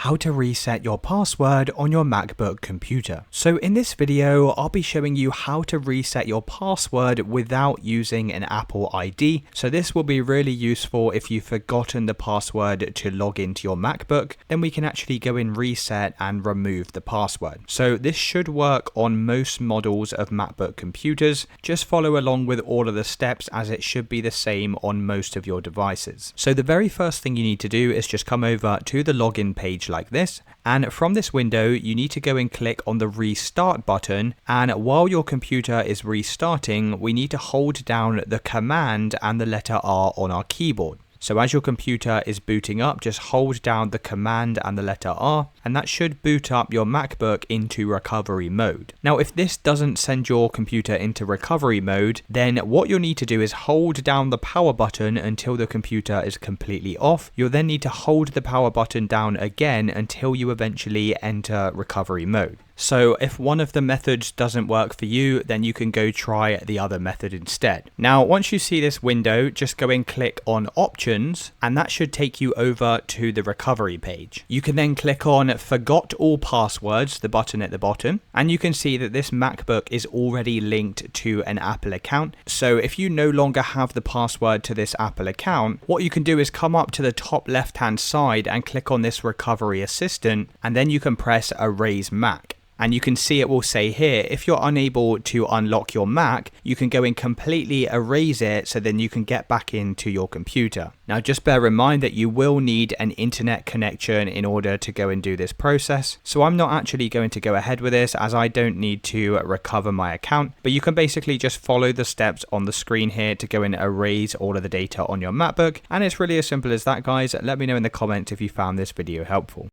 how to reset your password on your MacBook computer. So in this video, I'll be showing you how to reset your password without using an Apple ID. So this will be really useful if you've forgotten the password to log into your MacBook, then we can actually go in reset and remove the password. So this should work on most models of MacBook computers. Just follow along with all of the steps as it should be the same on most of your devices. So the very first thing you need to do is just come over to the login page like this, and from this window you need to go and click on the restart button, and while your computer is restarting we need to hold down the command and the letter R on our keyboard. So as your computer is booting up, just hold down the command and the letter R, and that should boot up your MacBook into recovery mode. Now, if this doesn't send your computer into recovery mode, then what you'll need to do is hold down the power button until the computer is completely off. You'll then need to hold the power button down again until you eventually enter recovery mode. So if one of the methods doesn't work for you, then you can go try the other method instead. Now, once you see this window, just go and click on options, and that should take you over to the recovery page. You can then click on forgot all passwords, the button at the bottom, and you can see that this MacBook is already linked to an Apple account. So if you no longer have the password to this Apple account, what you can do is come up to the top left hand side and click on this recovery assistant, and then you can press erase Mac. And you can see it will say here, if you're unable to unlock your Mac, you can go and completely erase it so then you can get back into your computer. Now just bear in mind that you will need an internet connection in order to go and do this process. So I'm not actually going to go ahead with this as I don't need to recover my account, but you can basically just follow the steps on the screen here to go and erase all of the data on your MacBook. And it's really as simple as that, guys. Let me know in the comments if you found this video helpful.